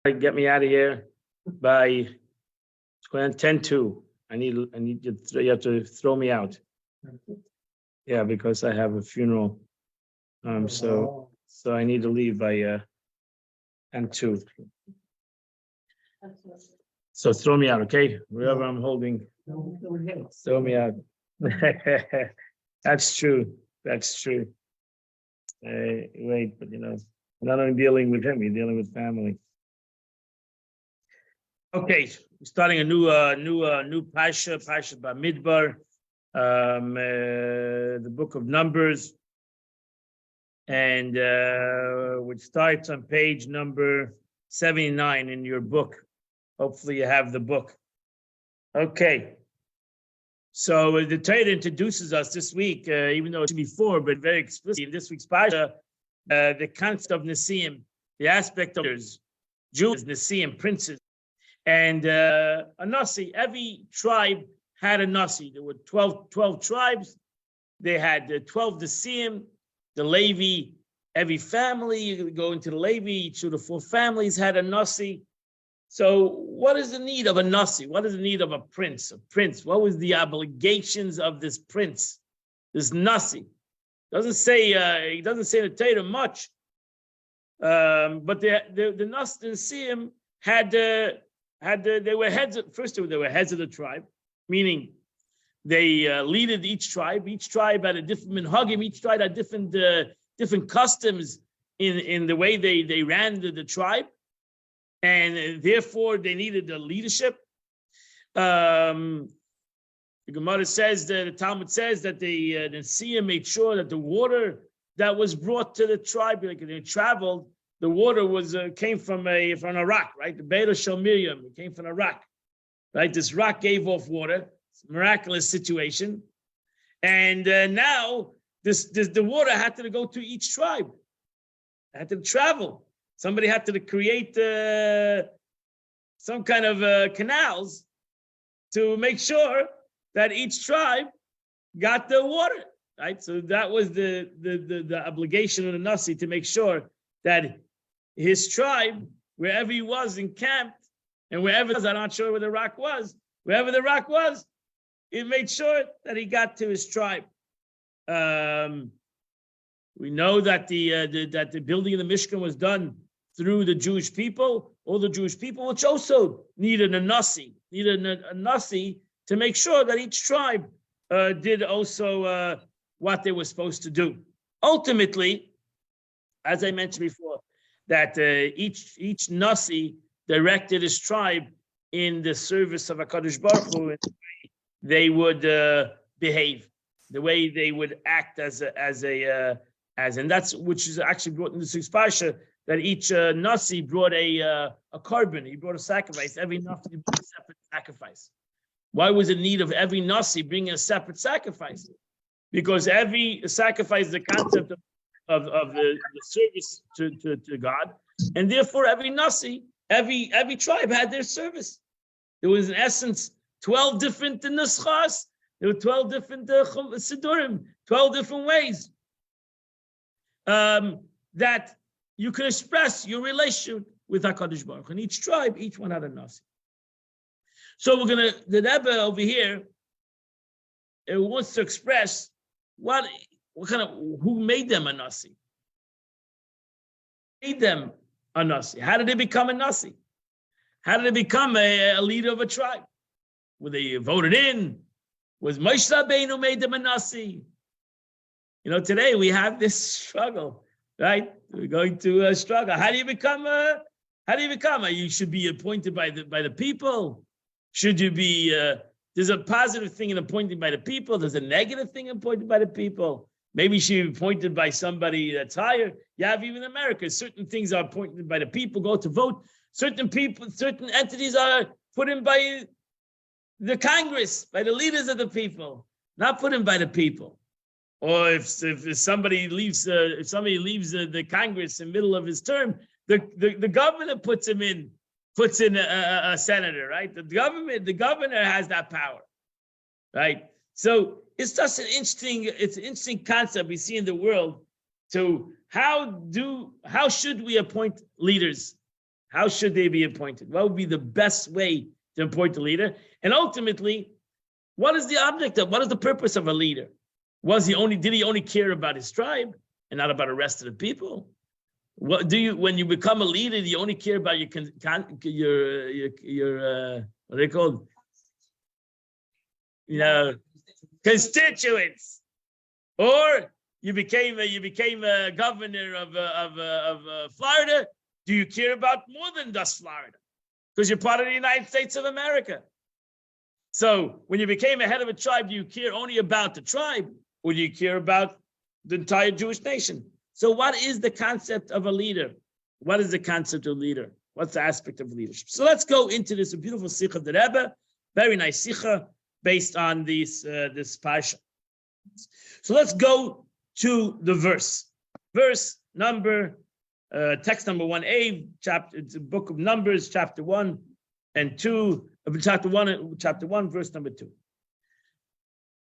Get me out of here by 10:02. I need you have to throw me out. Yeah, because I have a funeral. So I need to leave by 10:02. So throw me out, okay? Wherever I'm holding, throw me out. That's true. That's true. Wait, but not only dealing with him, you're dealing with family. Okay, we're starting a new Parhsa Bamidbar, the book of Numbers, and which starts on page number 79 in your book. Hopefully, you have the book. Okay. So the Torah introduces us this week, even though it's before, but very explicitly in this week's Parhsa, the concept of Nesiim, the aspect of Jews, Nesiim, princes. And a Nasi, every tribe had a Nasi. There were 12 tribes. They had 12 Nesiim, the Levi, every family, you go into the Levi, each of the 4 families had a Nasi. So what is the need of a Nasi? What is the need of a prince? What was the obligations of this prince, this Nasi? Doesn't say, he doesn't say the Torah much. But the Nesiim had they were heads of, first they were heads of the tribe, meaning they leaded each tribe. Each tribe had a different minhagim. Each tribe had different customs in the way they ran the tribe, and therefore they needed the leadership. The Gemara says that the Talmud says that the Nesiim made sure that the water that was brought to the tribe, like they traveled, the water was came from a rock, right? The Be'er Shel Miriam, it came from a rock, right? This rock gave off water. It's a miraculous situation, and now the water had to go to each tribe. It had to travel. Somebody had to create some kind of canals to make sure that each tribe got the water, right? So that was the obligation of the Nasi, to make sure that his tribe, wherever he was encamped, and wherever, I'm not sure where the rock was, wherever the rock was, it made sure that he got to his tribe. We know that the building of the Mishkan was done through the Jewish people, all the Jewish people, which also needed a Nasi, to make sure that each tribe did also what they were supposed to do. Ultimately, as I mentioned before, that each Nasi directed his tribe in the service of HaKadosh Baruch Hu, and they would behave, the way they would act as and that's which is actually brought in the 6th Parsha, that each Nasi brought a carbon, he brought a sacrifice. Every Nasi brought a separate sacrifice. Why was it need of every Nasi bringing a separate sacrifice? Because every sacrifice is the concept of the service to God, and therefore every Nasi, every tribe had their service. There was in essence 12 different nuschas. There were 12 different sidurim, 12 different ways that you can express your relation with HaKadosh Baruch Hu. And each tribe, each one had a Nasi. So the Rebbe over here, it wants to express what kind of, who made them a Nasi? Made them a Nasi. How did they become a Nasi? How did they become a leader of a tribe? Were they voted in? Was Moshe Rabbeinu made them a Nasi? Today we have this struggle, right? We're going to struggle. How do you become you should be appointed by the people? Should you be, there's a positive thing in appointed by the people. There's a negative thing appointed by the people. Maybe you should be appointed by somebody that's higher. You have even in America, certain things are appointed by the people, go to vote. Certain people, certain entities are put in by the Congress, by the leaders of the people, not put in by the people. Or if somebody leaves, the Congress in the middle of his term, the governor puts in a senator, right? The governor has that power, right? So it's just an interesting concept we see in the world. To how should we appoint leaders? How should they be appointed? What would be the best way to appoint a leader? And ultimately, what is the object of, what is the purpose of a leader? Did he only care about his tribe and not about the rest of the people? What do you, when you become a leader, do you only care about your what are they called? Constituents, or you became a governor of Florida? Do you care about more than just Florida? Because you're part of the United States of America. So when you became a head of a tribe, do you care only about the tribe, or do you care about the entire Jewish nation? So what is the concept of a leader? What is the concept of leader? What's the aspect of leadership? So let's go into this beautiful sikha of the Rebbe, very nice sikha based on this parsha. So let's go to the verse. Verse number, text number 1a, chapter, it's a book of Numbers, chapter 1 and 2, chapter 1, verse number 2.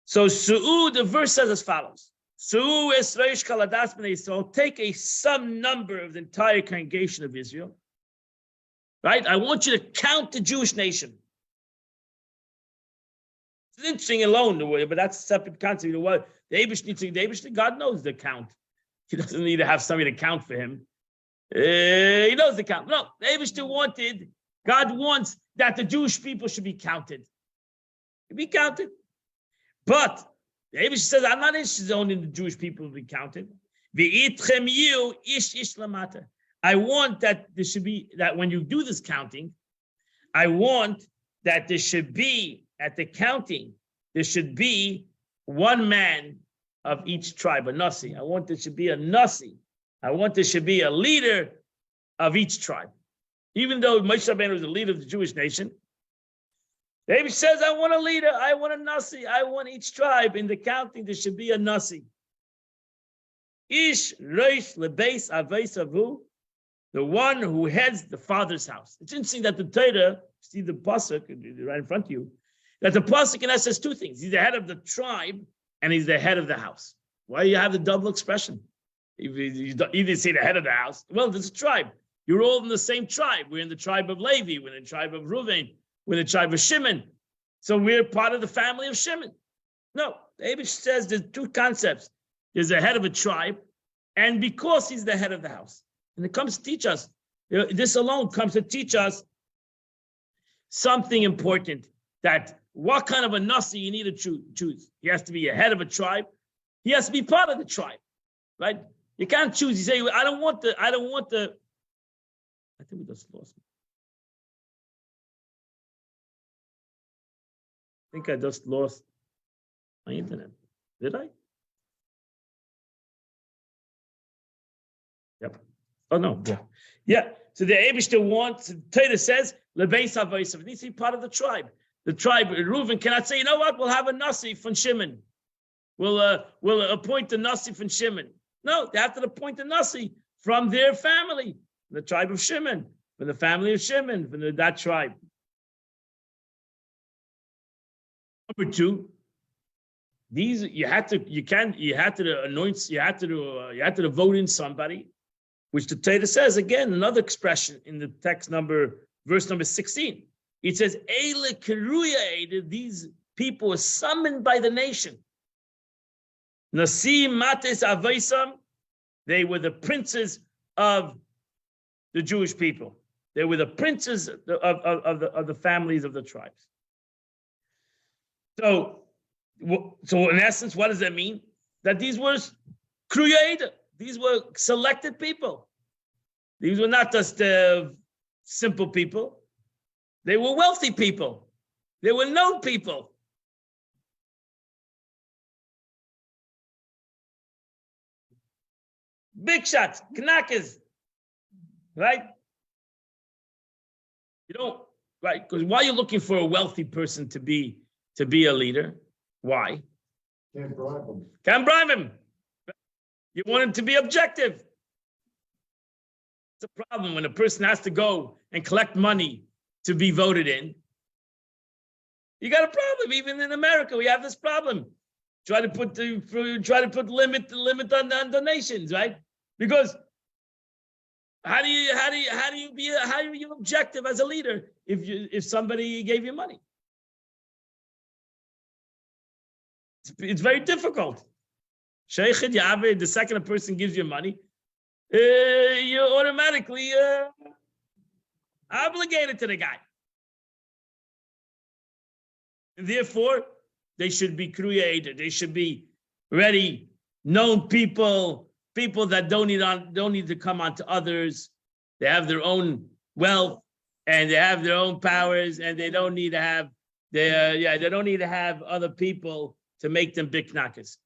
So Su'u, the verse says as follows. Su'u es reish kaladas b'nei Yisrael, take a some number of the entire congregation of Israel. Right? I want you to count the Jewish nation. It's interesting alone, the way, but that's a separate concept. You know what? The Eibush needs to, God knows the count. He doesn't need to have somebody to count for him. He knows the count. No, the Eibush God wants that the Jewish people should be counted. Be counted. But the Eibush says, I'm not interested only in the Jewish people to be counted. I want that there should be, that when you do this counting, I want that there should be, at the counting, there should be one man of each tribe, a Nasi. I want there should be a Nasi. I want there should be a leader of each tribe. Even though Moshe Rabbeinu was the leader of the Jewish nation, David says, I want a leader, I want a Nasi, I want each tribe. In the counting, there should be a Nasi. Ish Reish Lebeis Aveis Avu, the one who heads the father's house. It's interesting that the Torah, see the pasuk right in front of you, that the pasuk in that says two things. He's the head of the tribe and he's the head of the house. Why do you have the double expression? If you either say the head of the house, well, there's a tribe. You're all in the same tribe. We're in the tribe of Levi, we're in the tribe of Reuven, we're in the tribe of Shimon. So we're part of the family of Shimon. No, Abish says there's two concepts. There's the head of a tribe, and because he's the head of the house. And it comes to teach us, this alone comes to teach us something important, that what kind of a Nasi you need to choose. He has to be a head of a tribe. He has to be part of the tribe, right? You can't choose. You say, I think we just lost me. I think I just lost my internet. Did I? Yep. Oh no. Yeah. Yeah. So the Eibishter wants, Torah says, Lebeis HaVosav. It needs to be part of the tribe. The tribe, Reuven cannot say, you know what, we'll have a Nasi from Shimon. We'll appoint a Nasi from Shimon. No, they have to appoint a Nasi from their family, the tribe of Shimon, from the family of Shimon, from that tribe. Number two, these you had to vote in somebody, which the Torah says again, another expression in the text verse number 16. It says, Eile Keruya, these people were summoned by the nation. Nasi Mates Avaisam, they were the princes of the Jewish people. They were the princes of the families of the tribes. So in essence, what does that mean? That these were created. These were selected people. These were not just simple people. They were wealthy people. They were known people. Big shots, knackers, right? You don't, right? Because why are you looking for a wealthy person to be a leader? Why? Can't bribe them. Can't bribe him. You want him to be objective. It's a problem when a person has to go and collect money to be voted in. You got a problem. Even in America, we have this problem. Try to put limit on donations, right? Because How do you objective as a leader if somebody gave you money? It's very difficult. Sheikh the second a person gives you money, you're automatically obligated to the guy. Therefore, they should be created. They should be ready, known people that don't need to come on to others. They have their own wealth and they have their own powers, and they don't need to have they don't need to have other people to make them big knackers.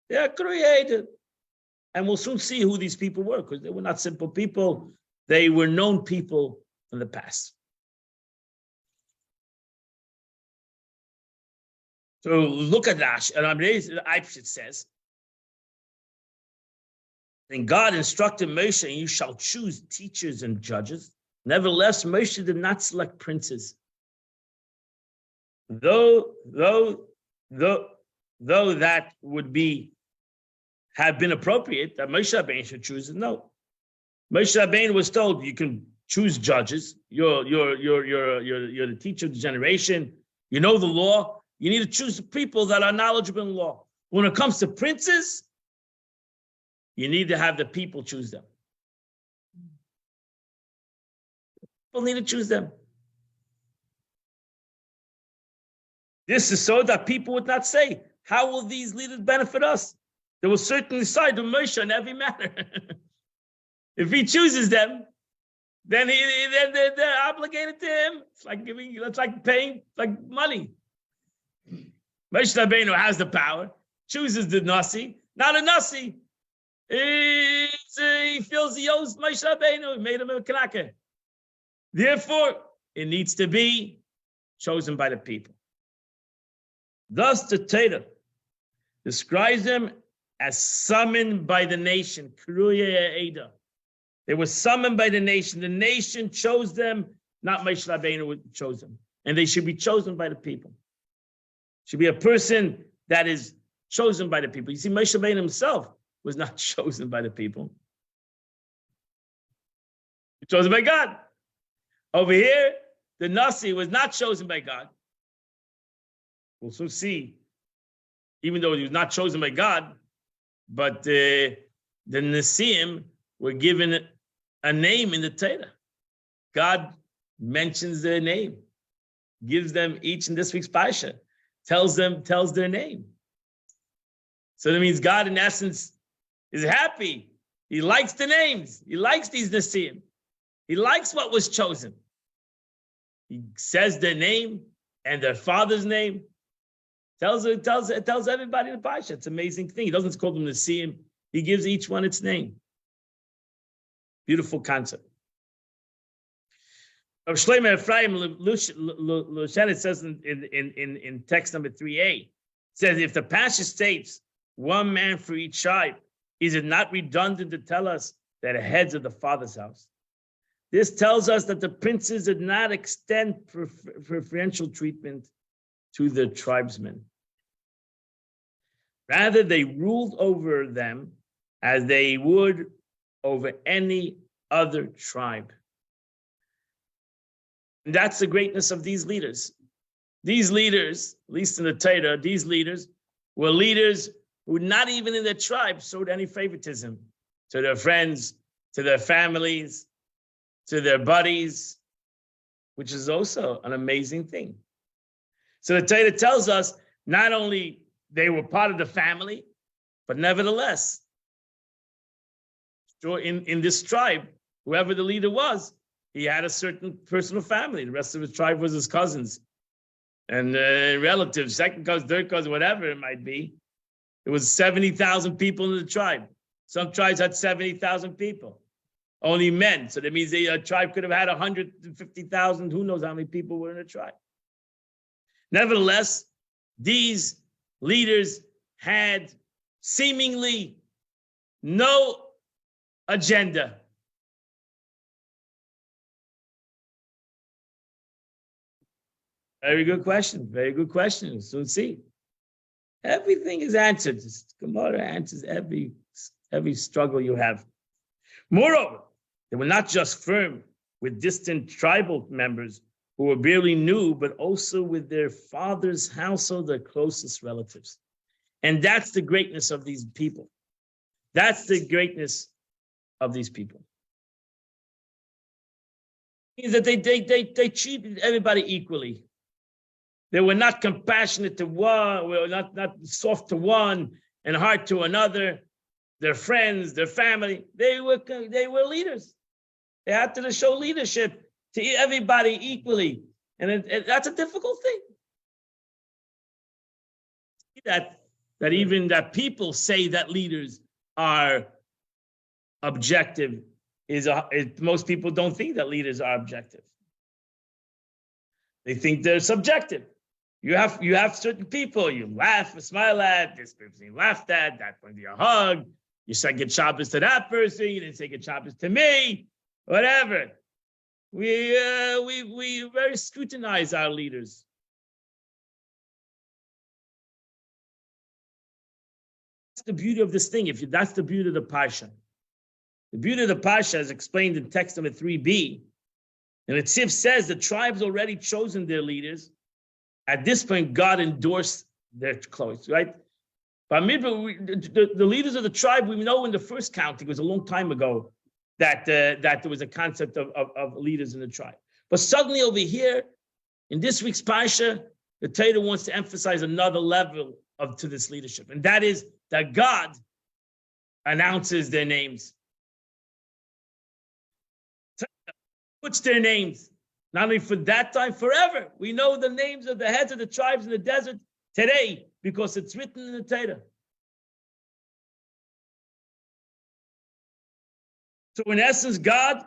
They are created. And we'll soon see who these people were, because they were not simple people. They were known people in the past. So look at Rash, and Eibshit says, and God instructed Moshe, and you shall choose teachers and judges. Nevertheless, Moshe did not select princes. Though that would have been appropriate, that Moshe Rabbeinu should choose it. No. Moshe Rabbeinu was told, you can choose judges. You're the teacher of the generation. You know the law. You need to choose people that are knowledgeable in law. When it comes to princes, you need to have the people choose them. People need to choose them. This is so that people would not say, how will these leaders benefit us? They will certainly side with Moshe in every matter. If he chooses them, then they're obligated to him. It's like paying like money. Moshe Rabbeinu has the power, chooses the Nasi, not a Nasi. He feels he owes Moshe Rabbeinu, he made him a Kanaka. Therefore, it needs to be chosen by the people. Thus, the Torah describes them as summoned by the nation. They were summoned by the nation. The nation chose them, not Moshe Rabbeinu chose them. And they should be chosen by the people. Should be a person that is chosen by the people. You see, Moshe Rabbeinu himself was not chosen by the people. He was chosen by God. Over here, the Nasi was not chosen by God. We'll soon see, even though he was not chosen by God, but the Nasiim were given a name in the Torah. God mentions their name, gives them each in this week's Parsha, tells their name. So that means God, in essence, is happy. He likes the names. He likes these Nasiim. He likes what was chosen. He says their name and their father's name. Tells everybody in the Parsha. It's an amazing thing. He doesn't call them Nasiim. He gives each one its name. Beautiful concept. Of Shlomo Ephraim Lushan, says in text number 3a, it says, if the Parsha states 1 man for each tribe, is it not redundant to tell us that heads of the father's house? This tells us that the princes did not extend preferential treatment to the tribesmen. Rather, they ruled over them as they would over any other tribe. And that's the greatness of these leaders. These leaders, at least in the Torah, these leaders were leaders who not even in their tribe showed any favoritism to their friends, to their families, to their buddies, which is also an amazing thing. So the Torah tells us not only they were part of the family, but nevertheless, in this tribe, whoever the leader was, he had a certain personal family. The rest of his tribe was his cousins and relatives, second cousin, third cousin, whatever it might be. There was 70,000 people in the tribe. Some tribes had 70,000 people, only men. So that means a tribe could have had 150,000. Who knows how many people were in a tribe? Nevertheless, these leaders had seemingly no agenda. Very good question. Very good question. So see, everything is answered. Gemara answers every struggle you have. Moreover, They were not just firm with distant tribal members who were barely new, but also with their father's household, their closest relatives. And that's the greatness of these people. That's the greatness of these people. It means that they treated everybody equally. They were not compassionate to one, were not soft to one and hard to another. Their friends, their family, they were leaders. They had to show leadership to everybody equally. And that's a difficult thing. That even that people say that leaders are objective most people don't think that leaders are objective. They think they're subjective. You have certain people you laugh, smile at, this person you laughed at, that one you hug. You say good Shabbos to that person, you didn't say good Shabbos to me, whatever. We very scrutinize our leaders. That's the beauty of this thing. That's the beauty of the Parsha. The beauty of the Parsha is explained in text number 3b. And the Tziv says the tribes already chosen their leaders. At this point, God endorsed their choice, right? But the leaders of the tribe, we know in the first counting, it was a long time ago, that there was a concept of leaders in the tribe. But suddenly over here, in this week's Parsha, the Torah wants to emphasize another level to this leadership. And that is that God announces their names. Puts their names, not only for that time, forever. We know the names of the heads of the tribes in the desert today because it's written in the Torah. So in essence, God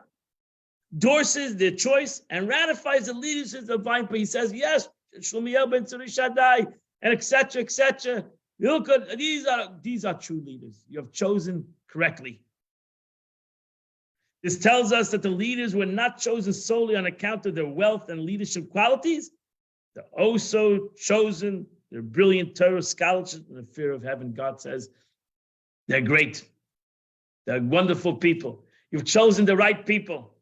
endorses their choice and ratifies the leadership of the divine. He says, yes, Shlomiel ben Tzuri Shaddai, and etc., etc. Look at these are true leaders. You have chosen correctly. This tells us that the leaders were not chosen solely on account of their wealth and leadership qualities. They're also chosen, their brilliant Torah scholarship and the fear of heaven. God says they're great. They're wonderful people. You've chosen the right people.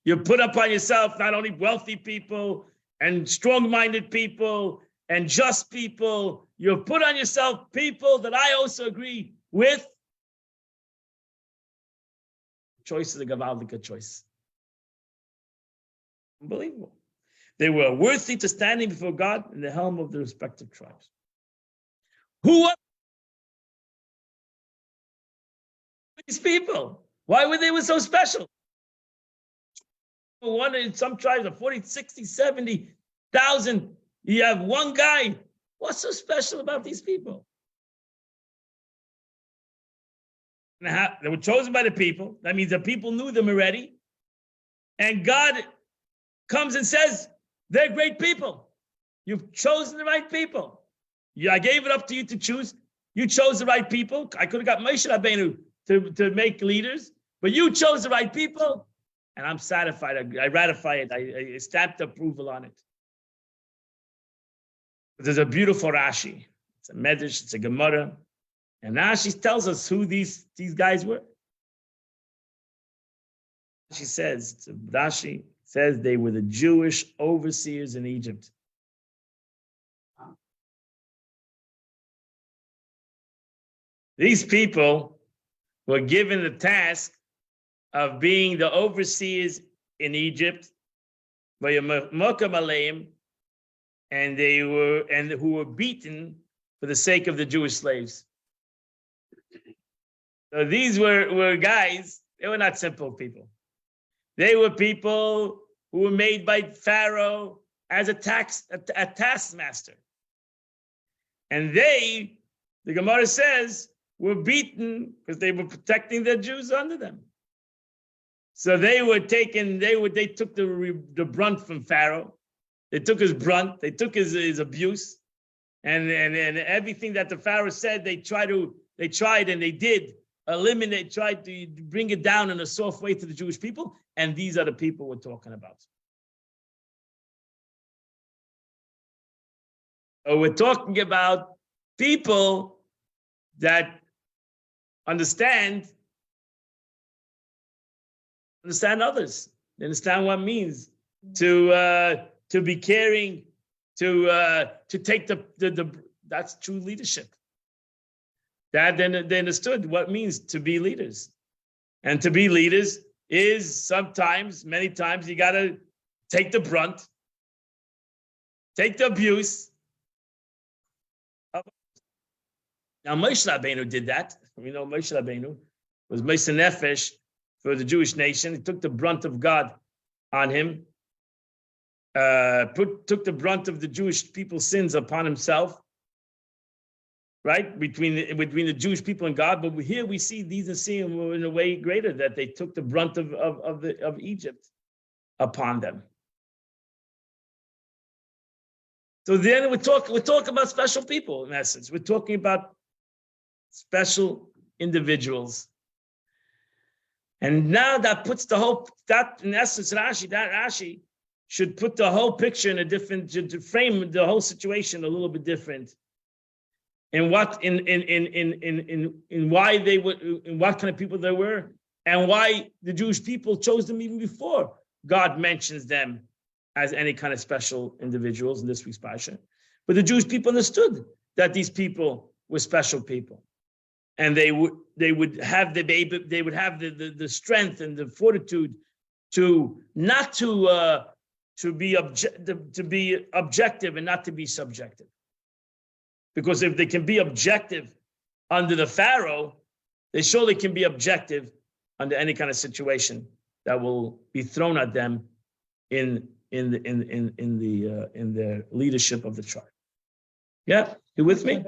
You put upon yourself not only wealthy people and strong-minded people and just people. You've put on yourself people that I also agree with. Choice is a Gavaldica choice. Unbelievable. They were worthy to standing before God in the helm of their respective tribes. Who are these people? Why were they so special? One in some tribes of 40, 60, 70,000. You have one guy. What's so special about these people? They were chosen by the people. That means the people knew them already. And God comes and says, they're great people. You've chosen the right people. I gave it up to you to choose. You chose the right people. I could have got Moshe Rabbeinu to make leaders, but you chose the right people. And I'm satisfied. I ratify it. I stamped approval on it. There's a beautiful Rashi. It's a Medrash. It's a Gemara. And Rashi tells us who these guys were. Rashi says they were the Jewish overseers in Egypt. These people were given the task of being the overseers in Egypt, and who were beaten for the sake of the Jewish slaves. So these were guys, they were not simple people. They were people who were made by Pharaoh as a taskmaster. And the Gemara says, were beaten because they were protecting the Jews under them. So they took the brunt from Pharaoh. They took his brunt, they took his abuse, and everything that the Pharaoh said, they tried and they did tried to bring it down in a soft way to the Jewish people, and these are the people we're talking about. So we're talking about people that understand understand others. They understand what it means to be caring, to take the that's true leadership. That then they understood what it means to be leaders. And to be leaders is sometimes, many times, you got to take the brunt, take the abuse. Now, Moshe Rabbeinu did that. We know Moshe Rabbeinu was Moshe Nefesh for the Jewish nation. He took the brunt of God on him, took the brunt of the Jewish people's sins upon himself, right? Between the Jewish people and God. But here we see these Nesiim were in a way greater, that they took the brunt of Egypt upon them. So then we're talking about special people, in essence. We're talking about special individuals. And now that puts that in essence, Rashi should put the whole picture in a different, to frame the whole situation a little bit different. In what why they were, in what kind of people they were, and why the Jewish people chose them even before God mentions them as any kind of special individuals in this week's Parsha. But the Jewish people understood that these people were special people, and they would have the strength and the fortitude to not to be objective and not to be subjective. Because if they can be objective under the Pharaoh, they surely can be objective under any kind of situation that will be thrown at them in their leadership of the tribe. Yeah, you with me?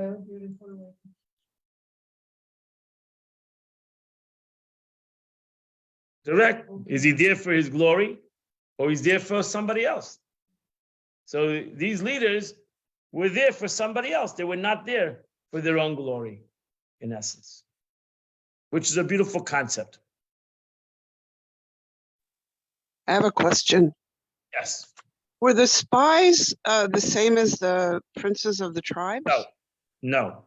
Correct. Is he there for his glory, or he's there for somebody else? So these leaders were there for somebody else. They were not there for their own glory, in essence, which is a beautiful concept. I have a question. Yes. Were the spies the same as the princes of the tribes? No,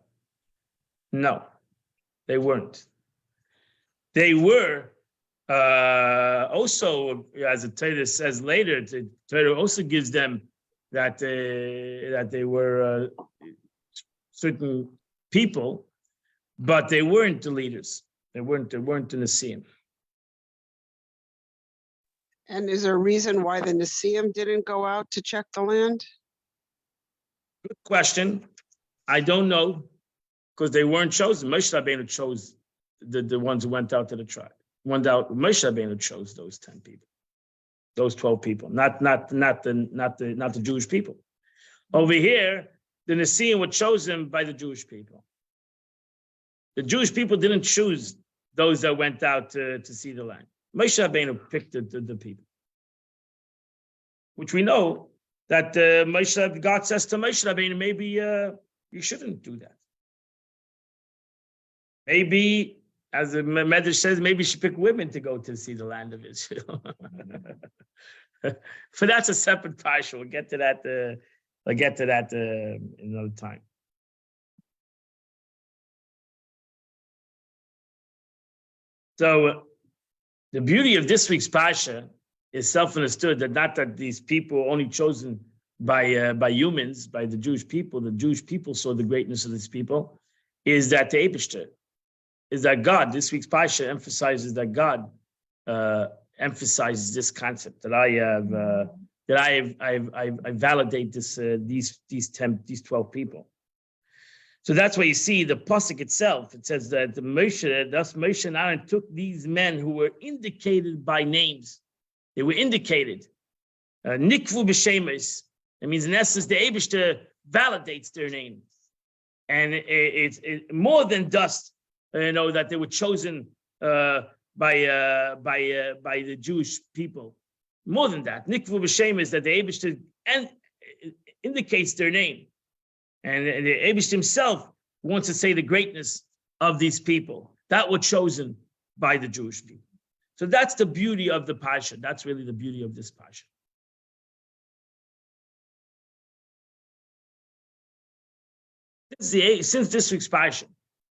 they weren't. They were also, as the Torah says later, the Torah also gives them that they were certain people, but they weren't the leaders. They weren't the Nesiim. And is there a reason why the Nesiim didn't go out to check the land? Good question. I don't know, because they weren't chosen. Moshe Rabbeinu chose the ones who went out to the tribe. Moshe Rabbeinu chose those 10 people, those 12 people, not the Jewish people. Over here, the Nesiim were chosen by the Jewish people. The Jewish people didn't choose those that went out to see the land. Moshe Rabbeinu picked the people, which we know that God says to Moshe Rabbeinu, maybe you shouldn't do that. Maybe, as the Medrash says, maybe you should pick women to go to see the land of Israel. But that's a separate parsha. We'll get to that. I'll get to that another time. So the beauty of this week's parsha is self-understood, that not that these people are only chosen by humans, by the Jewish people. The Jewish people saw the greatness of these people. Is that the Eibishter, is that God. This week's parsha emphasizes that God emphasizes this concept, that I validate this these 12 people. So that's why you see the pasuk itself. It says that Moshe and Aaron took these men who were indicated by names. They were indicated. Nikvu b'shemes. It means in essence the Eibishter validates their names, and it's more than dust. That they were chosen by the Jewish people. More than that, Nikvu b'shemes, that the Eibishter indicates their name. And the Eibishter himself wants to say the greatness of these people that were chosen by the Jewish people. So that's the beauty of the parsha. That's really the beauty of this parsha. Since this week's parsha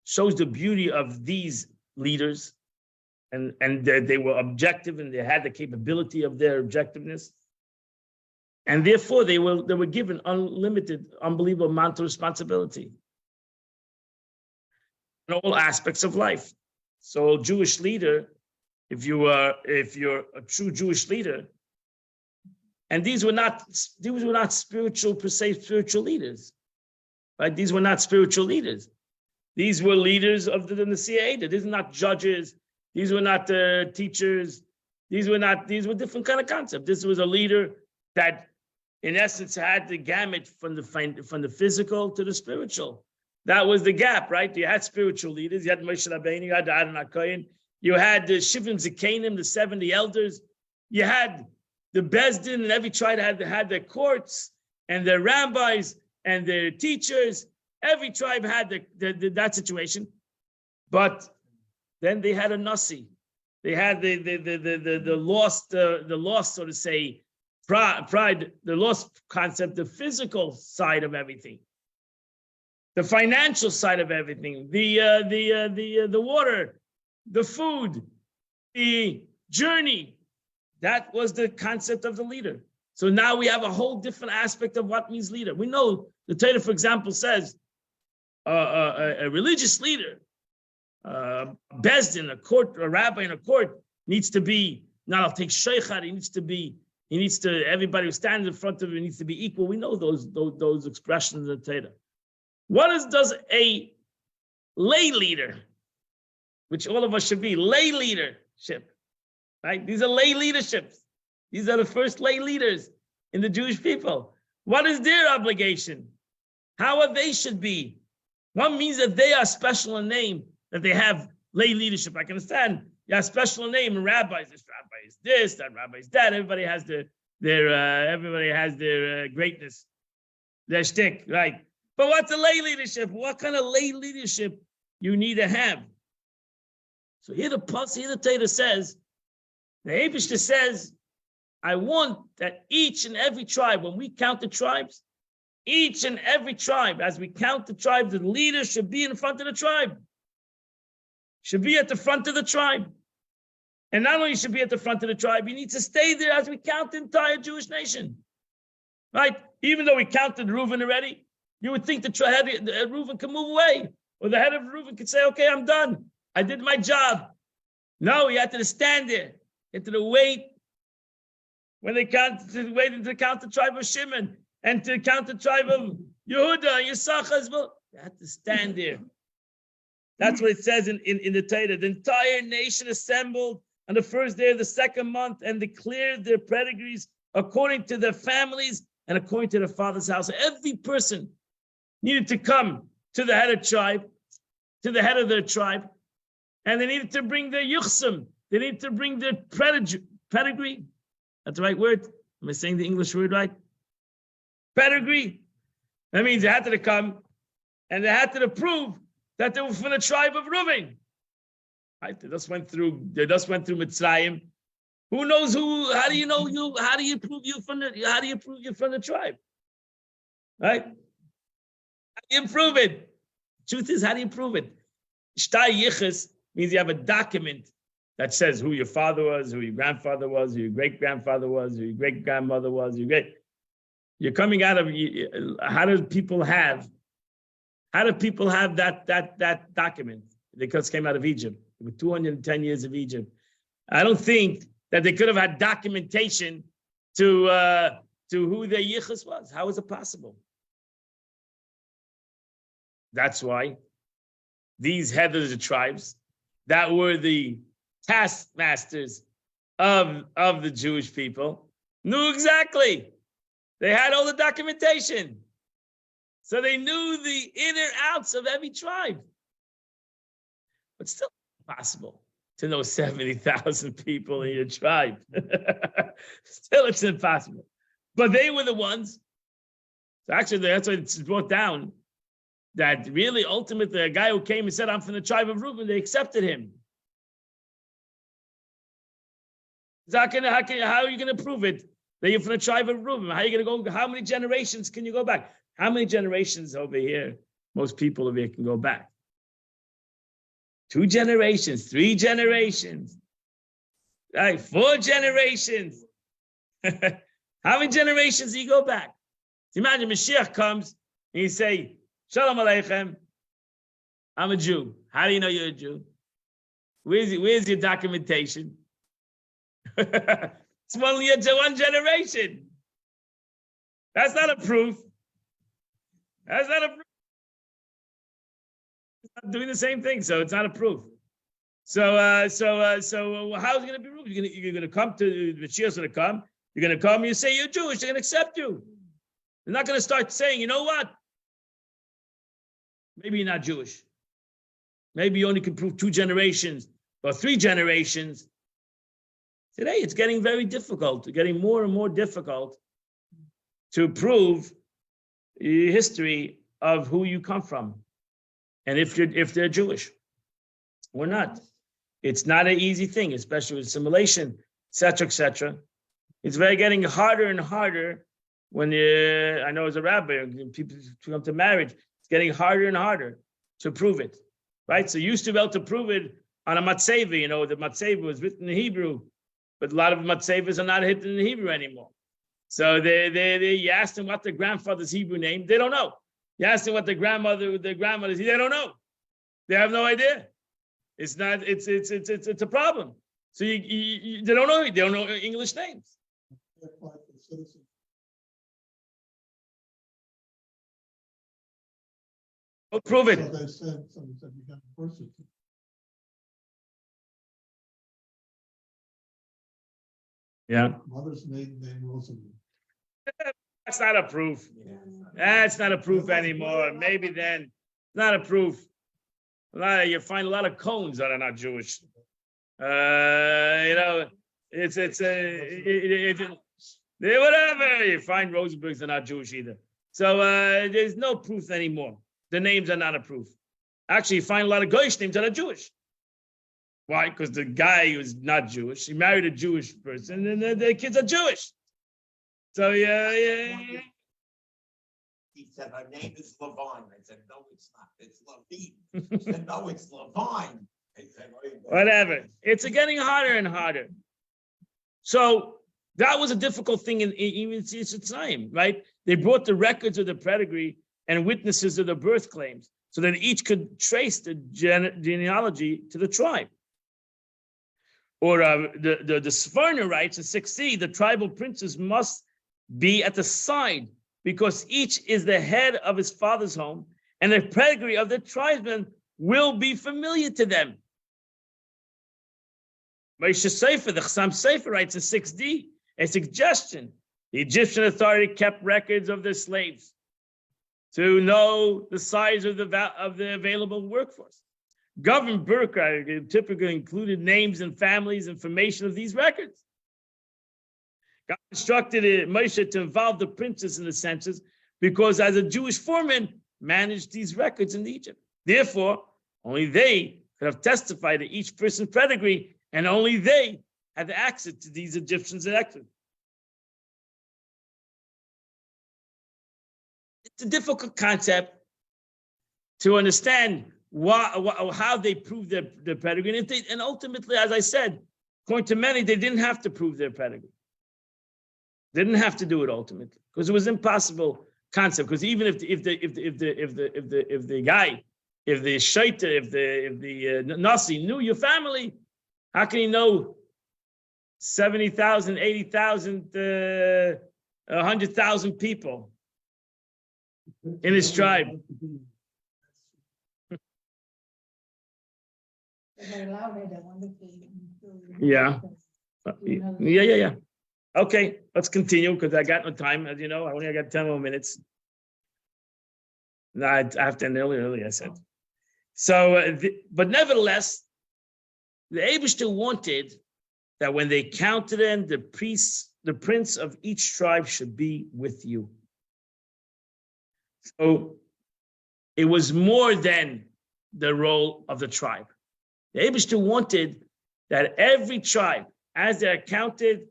shows the beauty of these leaders, and they were objective and they had the capability of their objectiveness. And therefore they were given unlimited, unbelievable amount of responsibility in all aspects of life. So a Jewish leader, if you're a true Jewish leader, and these were not spiritual per se, spiritual leaders, right? These were not spiritual leaders. These were leaders of the Nasiya. These were not judges. These were not teachers. These were different kind of concept. This was a leader that, in essence, had the gamut from the physical to the spiritual. That was the gap, right? You had spiritual leaders. You had Moshe Rabbeinu. You had Aaron HaKohen. You had the Shivim Zikanim, the 70 elders. You had the Bezdin, and every tribe had their courts and their rabbis and their teachers. Every tribe had that situation. But then they had a Nasi. They had the lost, so to say, pride, the lost concept, the physical side of everything, the financial side of everything, the water, the food, the journey. That was the concept of the leader. So now we have a whole different aspect of what means leader. We know the Torah, for example, says a religious leader, Bezdin, a court, a rabbi in a court needs to be not. I'll take sheikhad. He needs to. Everybody who stands in front of him needs to be equal. We know those expressions in the Torah. What does a lay leader, which all of us should be, lay leadership, right? These are lay leaderships. These are the first lay leaders in the Jewish people. What is their obligation? How are they should be? What means that they are special in name, that they have lay leadership? I can understand. You have special in name, rabbis. This rabbi is this, that rabbi is that. Everybody has their greatness, their shtick, right? But what's a lay leadership? What kind of lay leadership you need to have? So here the Torah says, the Eibishter says, I want that each and every tribe, when we count the tribes, each and every tribe, as we count the tribes, the leader should be in front of the tribe. Should be at the front of the tribe. And not only should be at the front of the tribe, he needs to stay there as we count the entire Jewish nation. Right? Even though we counted Reuven already, you would think the Reuven can move away. Or the head of Reuven could say, okay, I'm done. I did my job. No, he had to stand there. He had to wait. When they waited to count the tribe of Shimon and to count the tribe of Yehuda and Yisachar as well, they had to stand there. That's what it says in the Torah. The entire nation assembled on the first day of the second month and declared their pedigrees according to their families and according to their father's house. Every person needed to come to the head of tribe, to the head of their tribe, and they needed to bring their yuchsim. They needed to bring their pedigree. That's the right word. Am I saying the English word right? Pedigree. That means they had to come and they had to prove that they were from the tribe of Reuven. Right? They just went through Mitzrayim. Who knows who? How do you know you? How do you prove you're from the tribe? Right? How do you prove it? Truth is, how do you prove it? Shtai Yichus means you have a document that says who your father was, who your grandfather was, who your great-grandfather was, who your great-grandmother was, You're coming out of, how do people have that document? Because it came out of Egypt. With 210 years of Egypt. I don't think that they could have had documentation to who their yichus was. How is it possible? That's why these heads of the tribes that were the taskmasters of the Jewish people knew exactly. They had all the documentation. So they knew the inner outs of every tribe. But still impossible to know 70,000 people in your tribe. Still, it's impossible. But they were the ones. So actually, that's why it's brought down that really, ultimately, a guy who came and said, I'm from the tribe of Reuben, they accepted him. So how are you going to prove it that you're from the tribe of Reuben? How are you going to go? How many generations can you go back? How many generations over here? Most people over here can go back. 2 generations, 3 generations, right? 4 generations. How many generations do you go back? Imagine Mashiach comes and you say, Shalom Aleichem, I'm a Jew. How do you know you're a Jew? Where's your documentation? It's only one generation. That's not a proof. That's not a proof. It's not doing the same thing, so it's not a proof. So how's it going to be proof? You're going to come to the Mashiach's going to come. You're going to come. You say you're Jewish. They're going to accept you. They're not going to start saying, you know what? Maybe you're not Jewish. Maybe you only can prove 2 generations or 3 generations. Today, it's getting very difficult, getting more and more difficult to prove the history of who you come from, and if they're Jewish or not. It's not an easy thing, especially with assimilation, etc., etc. It's getting harder and harder when I know as a rabbi, people come to marriage. It's getting harder and harder to prove it, right? So you used to be able to prove it on a matzeva. The matzeva was written in Hebrew, but a lot of matzevas are not written in Hebrew anymore. So you ask them what their grandfather's Hebrew name, they don't know. You ask them what their grandmother's, they don't know. They have no idea. It's a problem. So they don't know English names. Oh, prove it. So they said, someone said you got a birth certificate. Yeah. Mother's maiden name Rosenberg. That's not a proof. That's not a proof anymore. Maybe then, not a proof. You find a lot of cones that are not Jewish. Whatever. You find Rosenbergs are not Jewish either. So there's no proof anymore. The names are not a proof. Actually, you find a lot of Goyish names that are Jewish. Why? Because the guy was not Jewish. He married a Jewish person, and the kids are Jewish. So yeah. He said, her name is Levine. I said, no, it's not. It's Levine. He said, no, it's Levine. I said, whatever. It's getting harder and harder. So that was a difficult thing in even its time, right? They brought the records of the pedigree and witnesses of the birth claims so that each could trace the genealogy to the tribe. Or the Sforno writes in 6c, the tribal princes must be at the side because each is the head of his father's home, and the pedigree of the tribesmen will be familiar to them. Moshe Sefer, the Chassam Sefer writes in 6d, a suggestion. The Egyptian authority kept records of their slaves to know the size of the available workforce. Government bureaucracy typically included names and families, information of these records. God instructed Moshe to involve the princes in the census because as a Jewish foreman managed these records in Egypt. Therefore, only they could have testified to each person's pedigree, and only they had access to these Egyptians' records. It's a difficult concept to understand how they proved their pedigree. And ultimately, as I said, according to many, they didn't have to prove their pedigree. They didn't have to do it ultimately because it was impossible concept. Because even if the guy, if the shaita, if the nasi knew your family, how can he know 70,000, 80,000, 100,000 people in his tribe? Yeah. Yeah. Okay, let's continue because I got no time. As you know, I only got 10 more minutes. No, I have to end early, I said. So, but nevertheless, the Eibishter wanted that when they counted in, the prince of each tribe should be with you. So it was more than the role of the tribe. The Eibishter wanted that every tribe, as they're counted,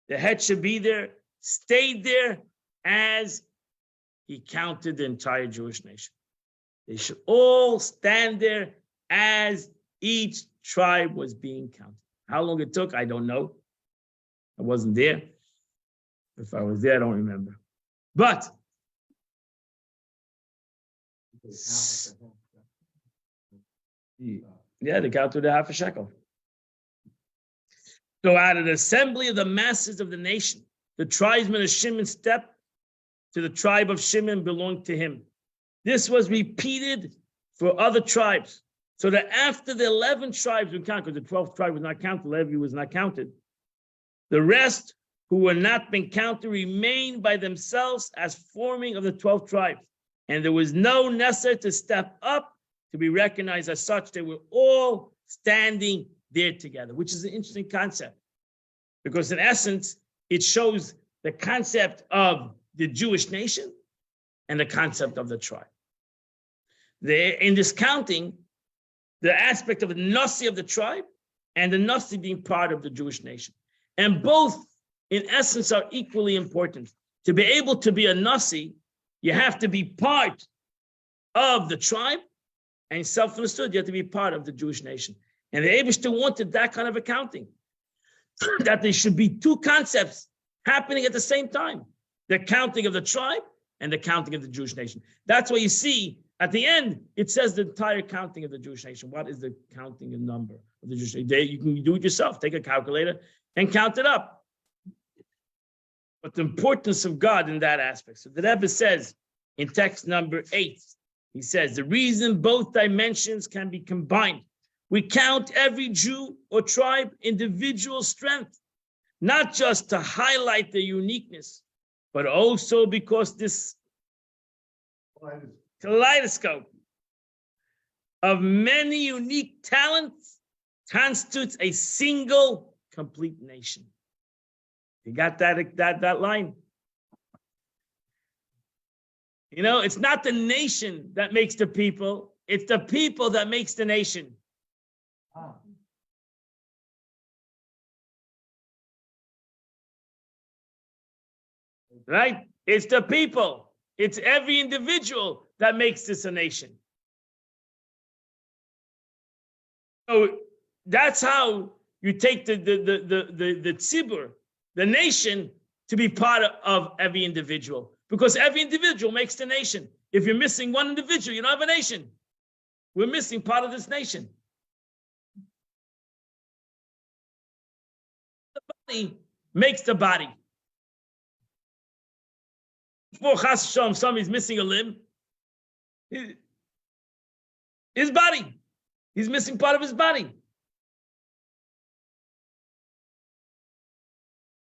the head should be there, stayed there as he counted the entire Jewish nation. They should all stand there as each tribe was being counted. How long it took, I don't know. I wasn't there. If I was there, I don't remember. But yeah, they counted a half a shekel. So out of the assembly of the masses of the nation, the tribesmen of Shimon stepped to the tribe of Shimon belonged to him. This was repeated for other tribes. So that after the 11 tribes were counted, because the 12th tribe was not counted, Levi was not counted, the rest who were not been counted remained by themselves as forming of the 12th tribe. And there was no necessary to step up to be recognized as such. They were all standing there together, which is an interesting concept. Because in essence, it shows the concept of the Jewish nation and the concept of the tribe. In this counting, the aspect of the Nasi of the tribe and the Nasi being part of the Jewish nation. And both, in essence, are equally important. To be able to be a Nasi, you have to be part of the tribe, and self-understood, you have to be part of the Jewish nation. And the Eibishter wanted that kind of accounting, that there should be two concepts happening at the same time, the counting of the tribe and the counting of the Jewish nation. That's why you see at the end, it says the entire counting of the Jewish nation. What is the counting and number of the Jewish nation? You can do it yourself. Take a calculator and count it up. But the importance of God in that aspect. So the Rebbe says in text number 8, he says, the reason both dimensions can be combined. We count every Jew or tribe individual strength, not just to highlight their uniqueness, but also because this kaleidoscope of many unique talents constitutes a single complete nation. You got that line? You know, it's not the nation that makes the people, it's the people that makes the nation. Right? It's the people. It's every individual that makes this a nation. So that's how you take the tzibur, the nation, to be part of every individual. Because every individual makes the nation. If you're missing one individual, you don't have a nation. We're missing part of this nation. The body makes the body. Before Chas V'Shalom, somebody's missing a limb, his body. He's missing part of his body.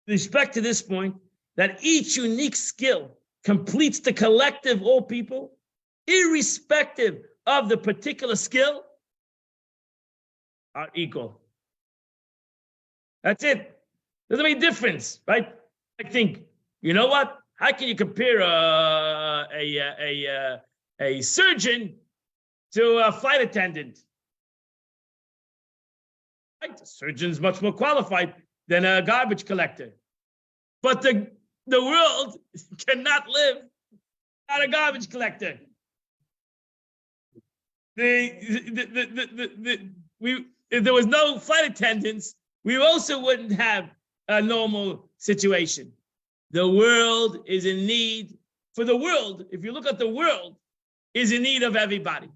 With respect to this point, that each unique skill completes the collective all people, irrespective of the particular skill, are equal. That's it. Doesn't make a difference, right? I think, you know what? How can you compare a surgeon to a flight attendant? Right? The surgeon's much more qualified than a garbage collector. But the world cannot live without a garbage collector. If there was no flight attendants, we also wouldn't have a normal situation. The world is in need, for the world, if you look at the world, is in need of everybody.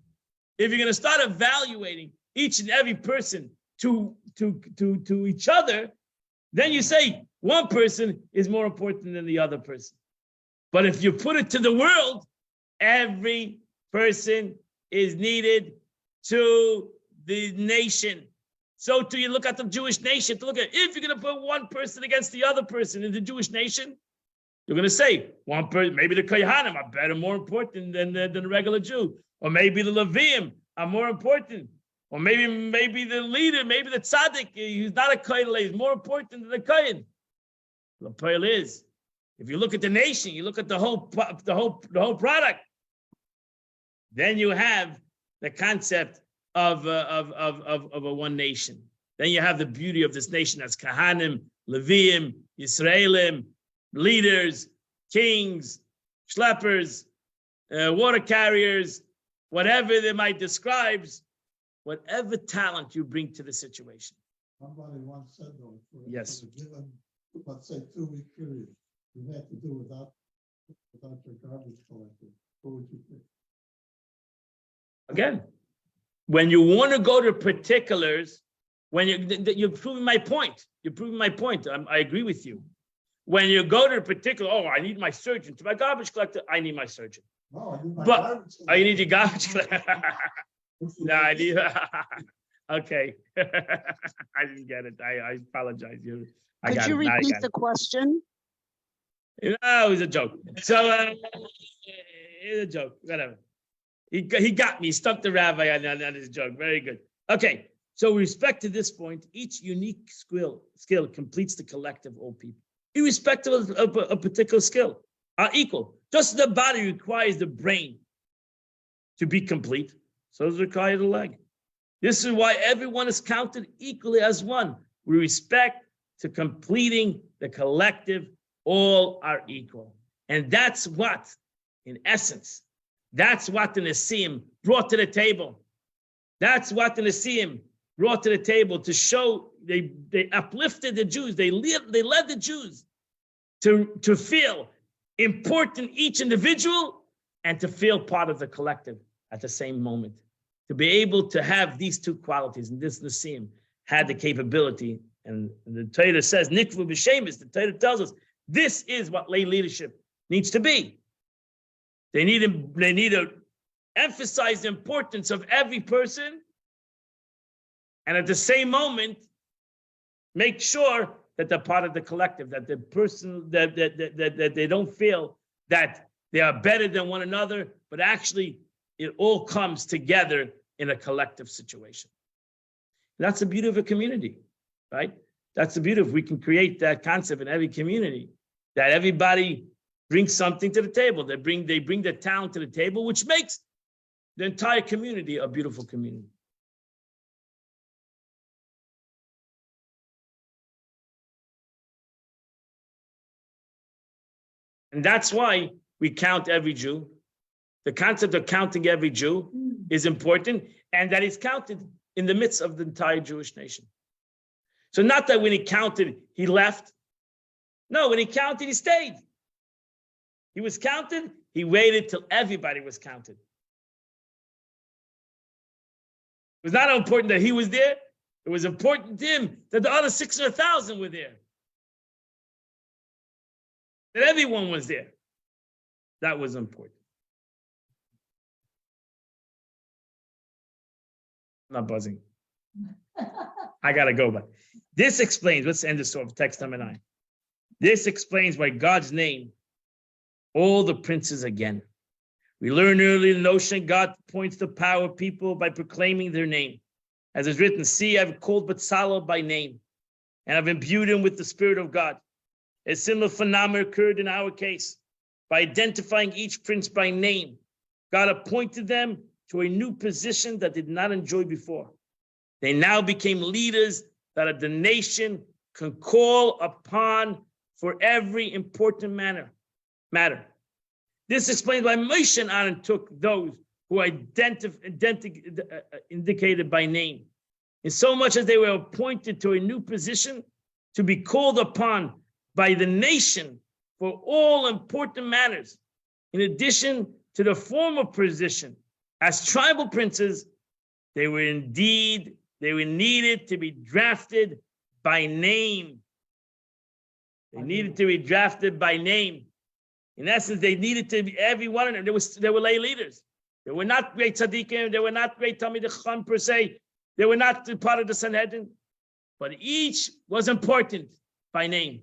If you're going to start evaluating each and every person to each other, then you say one person is more important than the other person. But if you put it to the world, every person is needed to the nation. So too, you look at the Jewish nation, to look at, if you're going to put one person against the other person in the Jewish nation, you're going to say one person, maybe the Kohanim are better, more important than a regular Jew. Or maybe the Leviim are more important. Or maybe the leader, maybe the tzaddik, he's not a kohen, he's more important than the kohen. The point is, if you look at the nation, you look at the whole product, then you have the concept of a one nation. Then you have the beauty of this nation as Kahanim, Leviim, Yisraelim, leaders, kings, schleppers, water carriers, whatever they might describe. whatever talent you bring to the situation. Somebody once said though, Yes. for a given, let's say 2-week period, you have to do without your garbage collector. What would you pick? Again, when you want to go to particulars, when you're proving my point, I agree with you. When you go to a particular, oh, I need my surgeon. To my garbage collector, I need my surgeon. No, I need my But garbage oh, you need your collector. garbage collector. No, I need. Okay, I didn't get it. I apologize. I Could got you it. Now I repeat got the question? it. No, it was a joke. So it's a joke. Whatever. He got me. He stuck the rabbi on his joke. Very good. Okay. So with respect to this point, each unique skill completes the collective of all people, irrespective of a particular skill, are equal. Just as the body requires the brain to be complete, so does require the leg. This is why everyone is counted equally as one. With respect to completing the collective, all are equal. And that's what, in essence, that's what the Nesiim brought to the table. That's what the Nesiim brought to the table to show they uplifted the Jews. They led the Jews to feel important, each individual, and to feel part of the collective at the same moment. To be able to have these two qualities, and this Nesiim had the capability, and the Torah says, Nikvu b'shemis, the Torah tells us, this is what lay leadership needs to be. They need to emphasize the importance of every person, and at the same moment, make sure that they're part of the collective, that the person, that they don't feel that they are better than one another, but actually it all comes together in a collective situation. That's the beauty of a community, right? That's the beauty of, we can create that concept in every community, that everybody brings something to the table. They bring their talent to the table, which makes the entire community a beautiful community. And that's why we count every Jew. The concept of counting every Jew is important, and that is counted in the midst of the entire Jewish nation. So not that when he counted, he left. No, when he counted, he stayed. He was counted, he waited till everybody was counted. It was not important that he was there. It was important to him that the other 600,000 were there. That everyone was there. That was important. I'm not buzzing. I gotta go, but this explains, let's end this off, text number 9. This explains why God's name, all the princes again. We learned earlier the notion God points to power of people by proclaiming their name. As is written, see, I've called Batzalel by name, and I've imbued him with the Spirit of God. A similar phenomenon occurred in our case. By identifying each prince by name, God appointed them to a new position that did not enjoy before. They now became leaders that the nation can call upon for every important matter. This explains why Moshe and Aaron took those who were indicated by name, in so much as they were appointed to a new position to be called upon by the nation for all important matters. In addition to the former position as tribal princes, they were needed to be drafted by name. They needed to be drafted by name. In essence, they needed to be, every one of them, they were lay leaders. They were not great tzaddikim, they were not great Talmidei Chacham per se, they were not part of the Sanhedrin, but each was important by name.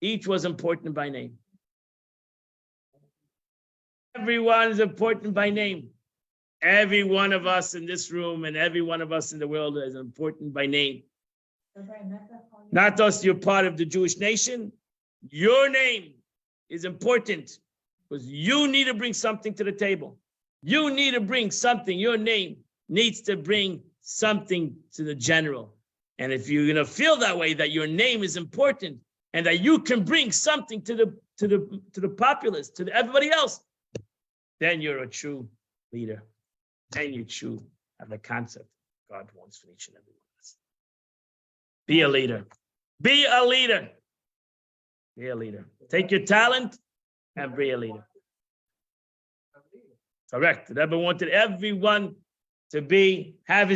Each was important by name. Everyone is important by name. Every one of us in this room and every one of us in the world is important by name. Not just you're part of the Jewish nation, your name is important because you need to bring something to the table. You need to bring something. Your name needs to bring something to the general. And if you're going to feel that way, that your name is important and that you can bring something to the populace, to everybody else, then you're a true leader. Then you true have the concept God wants for each and every one of us. Be a leader. Be a leader. Be a leader. Take your talent and be a leader. Correct. The Rebbe wanted everyone to have his